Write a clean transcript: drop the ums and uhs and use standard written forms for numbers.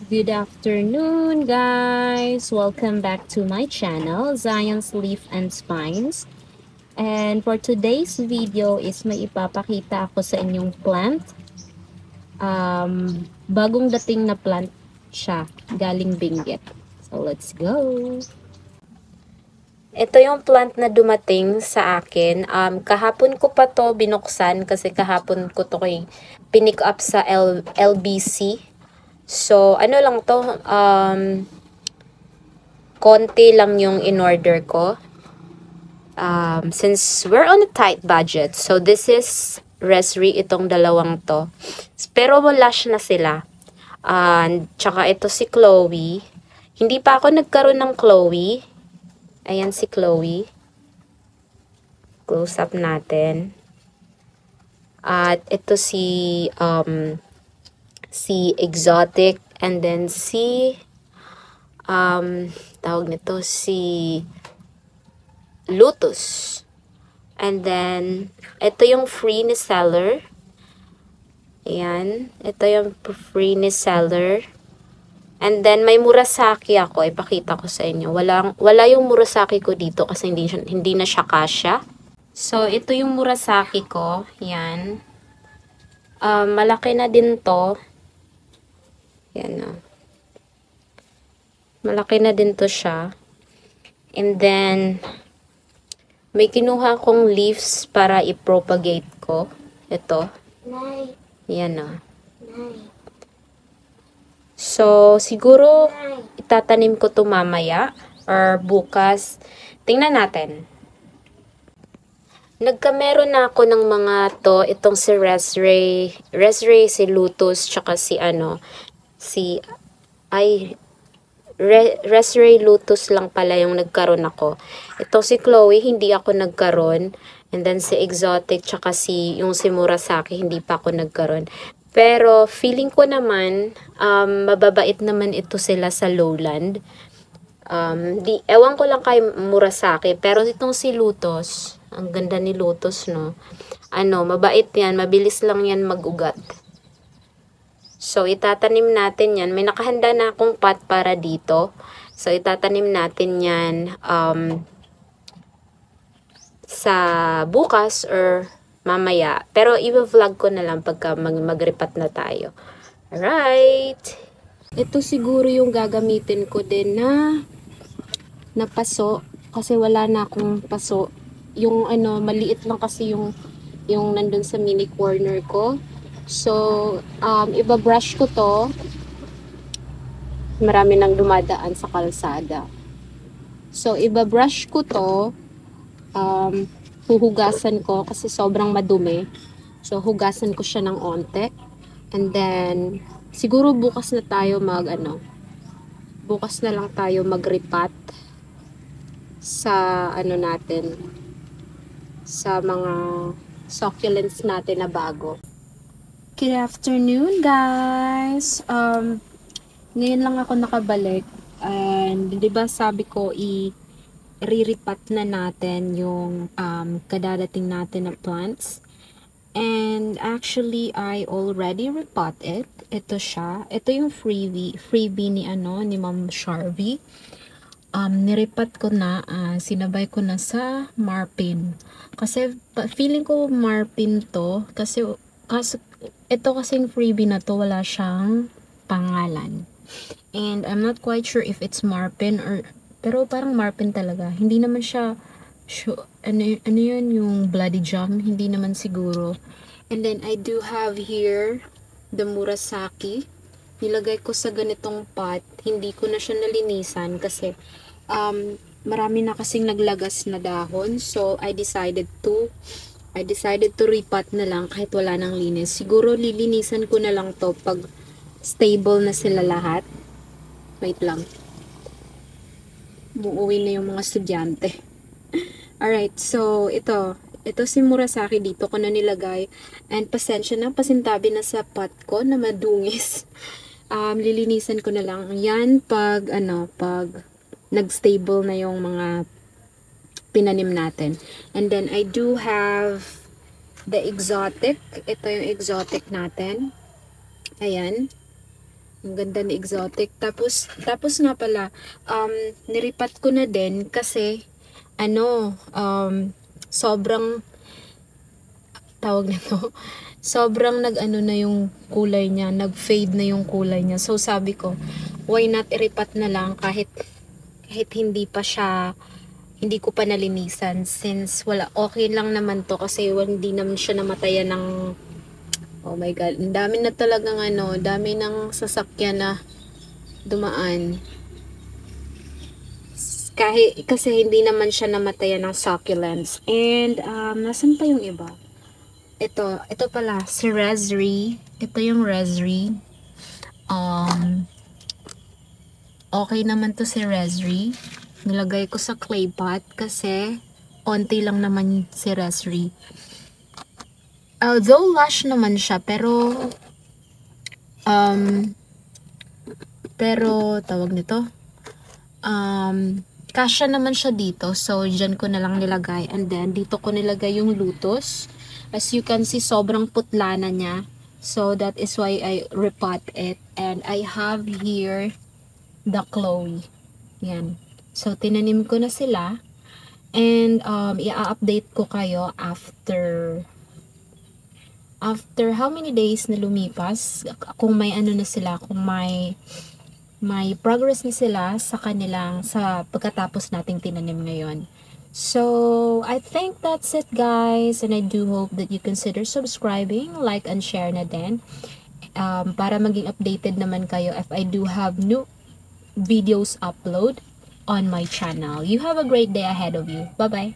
Good afternoon, guys! Welcome back to my channel, Zion's Leaf and Spines. And for today's video is may ipapakita ako sa inyong plant. Bagong dating na plant siya, galing Benguet. So, let's go! Ito yung plant na dumating sa akin. Kahapon ko pa to binuksan kasi kahapon ko to pinick up sa LBC. So, ano lang to, konti lang yung in-order ko. Since we're on a tight budget, so this is Resri, itong dalawang to. Pero lush na sila. Tsaka ito si Chloe. Hindi pa ako nagkaroon ng Chloe. Ayan si Chloe. Close up natin. At ito si Exotic, and then si tawag nito si Lotus, and then ito yung free ni seller. Ayan, ito yung free ni seller, and then may Murasaki ako, ipakita ko sa inyo. Wala yung Murasaki ko dito kasi hindi na siya kasya. So ito yung Murasaki ko. Yan, malaki na din to. Yan na. Malaki na din to siya. And then, may kinuha kong leaves para i-propagate ko. Ito. Yan na. So, siguro, itatanim ko to mamaya or bukas. Tingnan natin. Nagkameron na ako ng mga to. Itong si Resray, si Lotus, tsaka Resray Lotus lang pala yung nagkaroon ako. Ito si Chloe, hindi ako nagkaroon. And then si Exotic, tsaka yung si Murasaki, hindi pa ako nagkaroon. Pero feeling ko naman, mababait naman ito sila sa lowland. Ewan ko lang kay Murasaki, pero itong si Lotus, ang ganda ni Lotus, no? Mabait yan, mabilis lang yan mag-ugat. So, itatanim natin yan. May nakahanda na akong pot para dito. So, itatanim natin yan sa bukas or mamaya. Pero, i-vlog ko na lang pagka mag-repat na tayo. Alright! Ito siguro yung gagamitin ko din na paso. Kasi wala na akong paso. Yung maliit lang kasi yung nandun sa mini corner ko. So, iba-brush ko to. Marami nang dumadaan sa kalsada. So, iba-brush ko to. Huhugasan ko kasi sobrang madumi. So, hugasan ko siya ng onte. And then, siguro bukas na tayo bukas na lang tayo mag-repat sa natin, sa mga succulents natin na bago. Good afternoon, guys! Ngayon lang ako nakabalik. And, di ba sabi ko, i-re-repat na natin yung kadadating natin na plants. And, actually, I already repot it. Ito siya. Ito yung freebie ni Ma'am Sharvie. Nirepat ko na, sinabay ko na sa Marpin. Kasi, feeling ko Marpin to. Kasi ito kasing freebie na to, wala siyang pangalan. And I'm not quite sure if it's Marpin pero parang Marpin talaga. Hindi naman siya, ano yun, yung Bloody Jam? Hindi naman siguro. And then I do have here the Murasaki. Nilagay ko sa ganitong pot. Hindi ko na siya nalinisan kasi marami na kasing naglagas na dahon. So I decided to repot na lang kahit wala nang linis. Siguro lilinisan ko na lang to pag stable na sila lahat. Wait lang. Uuwi na yung mga estudyante. Alright, so ito si Murasaki, dito ko na nilagay. And pasensya na, pasintabi na sa pot ko na madungis. Lilinisan ko na lang. Yan pag nag-stable na yung mga pinanim natin. And then, I do have the Exotic. Ito yung Exotic natin. Ayan. Ang ganda ni Exotic. Tapos nga pala, niripat ko na din kasi, sobrang, tawag nito, sobrang nag-ano na yung kulay niya, nag-fade na yung kulay niya. So, sabi ko, why not iripat na lang kahit hindi ko pa nalinisan since okay lang naman to kasi hindi naman siya namatayan ng, oh my god, ang dami na talagang dami ng sasakyan na dumaan. Kasi hindi naman siya namatayan ng succulents. And, nasan pa yung iba? Ito pala, si Resri. Ito yung Resri. Okay naman to si Resri. Nilagay ko sa clay pot kasi onti lang naman si Resri. Although lush naman siya, pero tawag nito, kasya naman siya dito. So, dyan ko na lang nilagay. And then, dito ko nilagay yung lutos. As you can see, sobrang putla na niya. So, that is why I repot it. And I have here the Chloe. Yan. So, tinanim ko na sila. And, i-update ko kayo after how many days na lumipas. Kung may na sila, kung may progress na sila sa pagkatapos nating tinanim ngayon. So, I think that's it, guys. And I do hope that you consider subscribing, like, and share na din. Para maging updated naman kayo if I do have new videos upload on my channel. You have a great day ahead of you. Bye-bye.